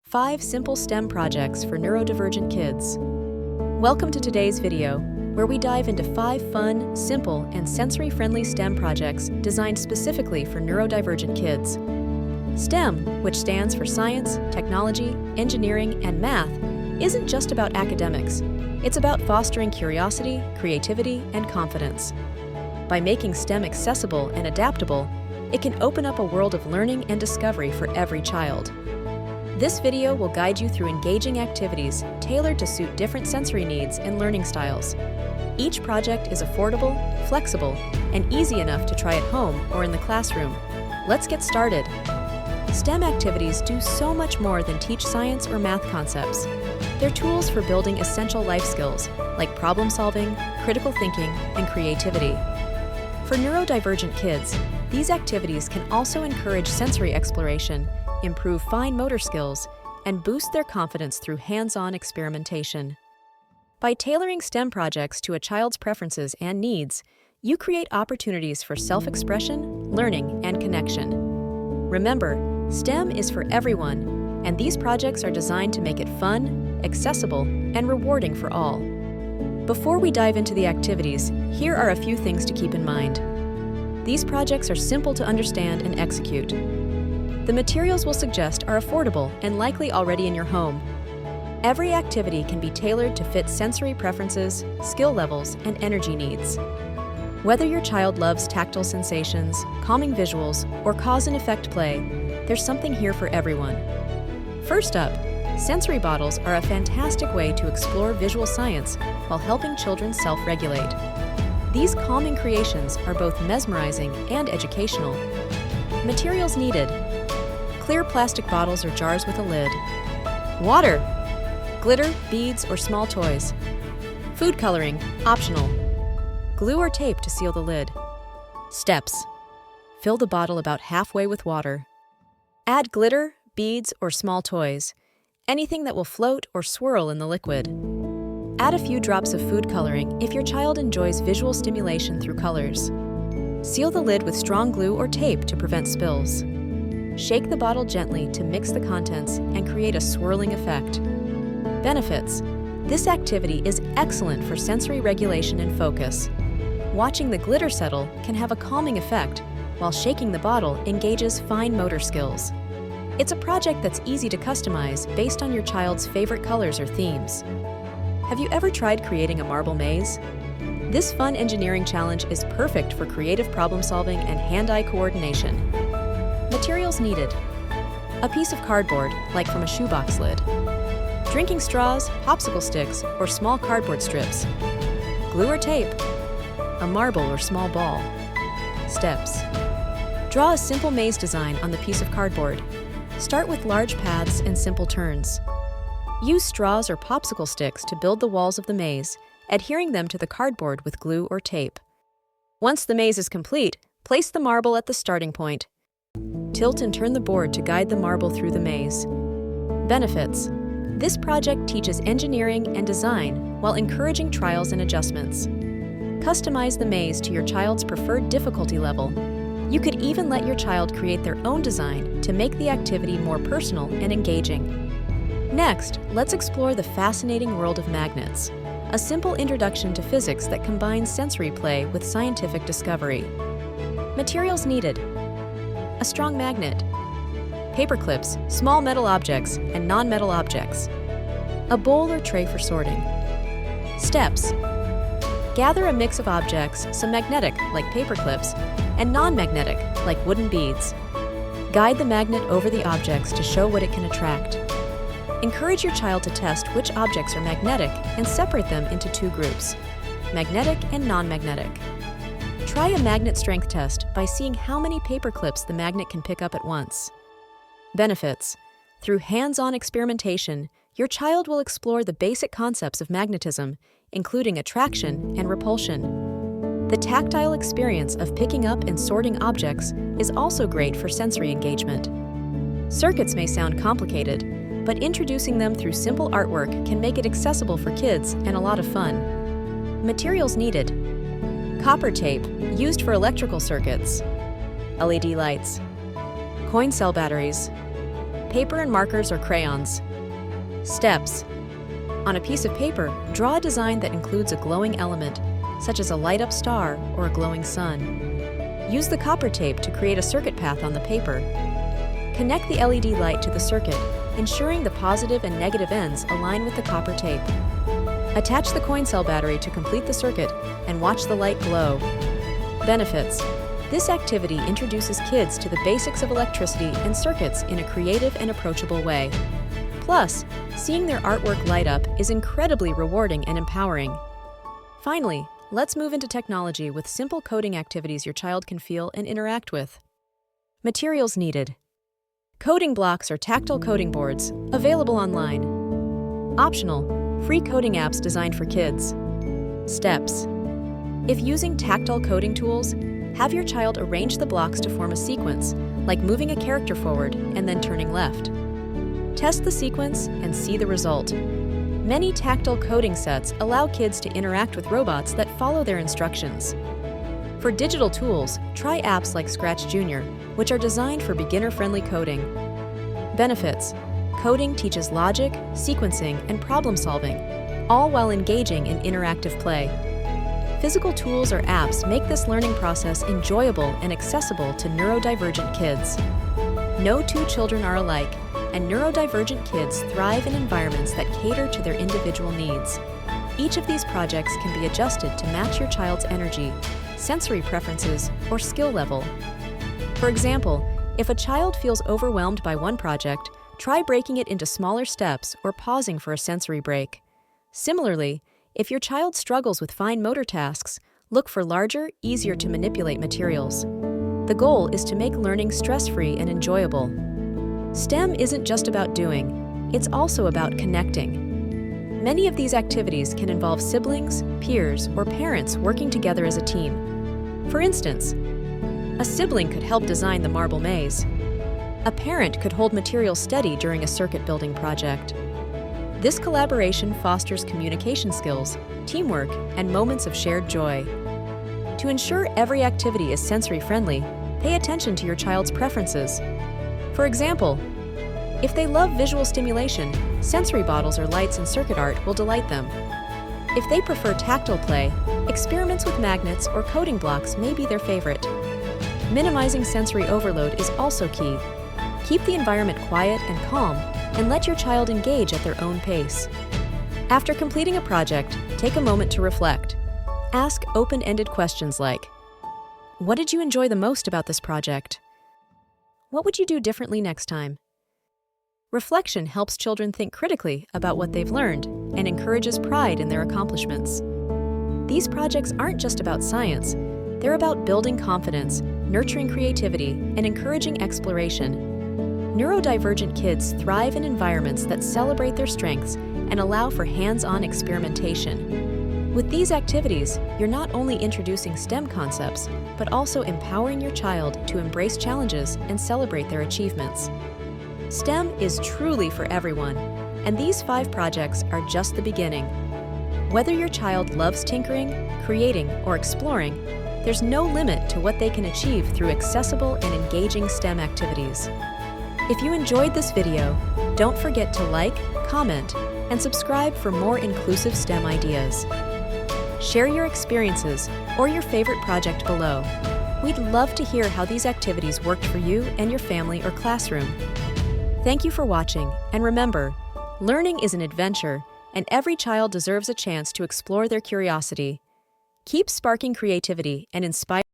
5 simple STEM projects for neurodivergent kids. Welcome to today's video, where we dive into 5 fun, simple, and sensory-friendly STEM projects designed specifically for neurodivergent kids. STEM, which stands for science, technology, engineering, and math, isn't just about academics. It's about fostering curiosity, creativity, and confidence. By making STEM accessible and adaptable, it can open up a world of learning and discovery for every child. This video will guide you through engaging activities tailored to suit different sensory needs and learning styles. Each project is affordable, flexible, and easy enough to try at home or in the classroom. Let's get started. STEM activities do so much more than teach science or math concepts. They're tools for building essential life skills like problem solving, critical thinking, and creativity. For neurodivergent kids, these activities can also encourage sensory exploration, improve fine motor skills, and boost their confidence through hands-on experimentation. By tailoring STEM projects to a child's preferences and needs, you create opportunities for self-expression, learning, and connection. Remember, STEM is for everyone, and these projects are designed to make it fun, accessible, and rewarding for all. Before we dive into the activities, here are a few things to keep in mind. These projects are simple to understand and execute. The materials we'll suggest are affordable and likely already in your home. Every activity can be tailored to fit sensory preferences, skill levels, and energy needs. Whether your child loves tactile sensations, calming visuals, or cause and effect play, there's something here for everyone. First up, sensory bottles are a fantastic way to explore visual science while helping children self-regulate. These calming creations are both mesmerizing and educational. Materials needed: clear plastic bottles or jars with a lid. Water, glitter, beads, or small toys. Food coloring, optional. Glue or tape to seal the lid. Steps: fill the bottle about halfway with water. Add glitter, beads, or small toys, anything that will float or swirl in the liquid. Add a few drops of food coloring if your child enjoys visual stimulation through colors. Seal the lid with strong glue or tape to prevent spills. Shake the bottle gently to mix the contents and create a swirling effect. Benefits: this activity is excellent for sensory regulation and focus. Watching the glitter settle can have a calming effect, while shaking the bottle engages fine motor skills. It's a project that's easy to customize based on your child's favorite colors or themes. Have you ever tried creating a marble maze? This fun engineering challenge is perfect for creative problem solving and hand-eye coordination. Materials needed: a piece of cardboard, like from a shoebox lid. Drinking straws, popsicle sticks, or small cardboard strips. Glue or tape. A marble or small ball. Steps: draw a simple maze design on the piece of cardboard. Start with large paths and simple turns. Use straws or popsicle sticks to build the walls of the maze, adhering them to the cardboard with glue or tape. Once the maze is complete, place the marble at the starting point. Tilt and turn the board to guide the marble through the maze. Benefits: this project teaches engineering and design while encouraging trials and adjustments. Customize the maze to your child's preferred difficulty level. You could even let your child create their own design to make the activity more personal and engaging. Next, let's explore the fascinating world of magnets, a simple introduction to physics that combines sensory play with scientific discovery. Materials needed: a strong magnet, paper clips, small metal objects, and non-metal objects, a bowl or tray for sorting. Steps: gather a mix of objects, some magnetic, like paper clips, and non-magnetic, like wooden beads. Guide the magnet over the objects to show what it can attract. Encourage your child to test which objects are magnetic and separate them into 2 groups, magnetic and non-magnetic. Try a magnet strength test by seeing how many paper clips the magnet can pick up at once. Benefits: through hands-on experimentation, your child will explore the basic concepts of magnetism, including attraction and repulsion. The tactile experience of picking up and sorting objects is also great for sensory engagement. Circuits may sound complicated, but introducing them through simple artwork can make it accessible for kids and a lot of fun. Materials needed: copper tape, used for electrical circuits, LED lights, coin cell batteries, paper and markers or crayons. Steps. On a piece of paper, draw a design that includes a glowing element, such as a light-up star or a glowing sun. Use the copper tape to create a circuit path on the paper. Connect the LED light to the circuit, ensuring the positive and negative ends align with the copper tape. Attach the coin cell battery to complete the circuit and watch the light glow. Benefits. This activity introduces kids to the basics of electricity and circuits in a creative and approachable way. Plus, seeing their artwork light up is incredibly rewarding and empowering. Finally, let's move into technology with simple coding activities your child can feel and interact with. Materials needed. Coding blocks or tactile coding boards, available online. Optional, free coding apps designed for kids. Steps. If using tactile coding tools, have your child arrange the blocks to form a sequence, like moving a character forward and then turning left. Test the sequence and see the result. Many tactile coding sets allow kids to interact with robots that follow their instructions. For digital tools, try apps like Scratch Junior, which are designed for beginner-friendly coding. Benefits. Coding teaches logic, sequencing, and problem-solving, all while engaging in interactive play. Physical tools or apps make this learning process enjoyable and accessible to neurodivergent kids. No two children are alike, and neurodivergent kids thrive in environments that cater to their individual needs. Each of these projects can be adjusted to match your child's energy, sensory preferences, or skill level. For example, if a child feels overwhelmed by one project, try breaking it into smaller steps or pausing for a sensory break. Similarly, if your child struggles with fine motor tasks, look for larger, easier to manipulate materials. The goal is to make learning stress-free and enjoyable. STEM isn't just about doing, it's also about connecting. Many of these activities can involve siblings, peers, or parents working together as a team. For instance, a sibling could help design the marble maze. A parent could hold materials steady during a circuit building project. This collaboration fosters communication skills, teamwork, and moments of shared joy. To ensure every activity is sensory-friendly, pay attention to your child's preferences. For example, if they love visual stimulation, sensory bottles or lights and circuit art will delight them. If they prefer tactile play, experiments with magnets or coding blocks may be their favorite. Minimizing sensory overload is also key. Keep the environment quiet and calm, and let your child engage at their own pace. After completing a project, take a moment to reflect. Ask open-ended questions like, what did you enjoy the most about this project? What would you do differently next time? Reflection helps children think critically about what they've learned and encourages pride in their accomplishments. These projects aren't just about science, they're about building confidence, nurturing creativity, and encouraging exploration. Neurodivergent kids thrive in environments that celebrate their strengths and allow for hands-on experimentation. With these activities, you're not only introducing STEM concepts, but also empowering your child to embrace challenges and celebrate their achievements. STEM is truly for everyone, and these 5 projects are just the beginning. Whether your child loves tinkering, creating, or exploring, there's no limit to what they can achieve through accessible and engaging STEM activities. If you enjoyed this video, don't forget to like, comment, and subscribe for more inclusive STEM ideas. Share your experiences or your favorite project below. We'd love to hear how these activities worked for you and your family or classroom. Thank you for watching, and remember, learning is an adventure, and every child deserves a chance to explore their curiosity. Keep sparking creativity and inspiring.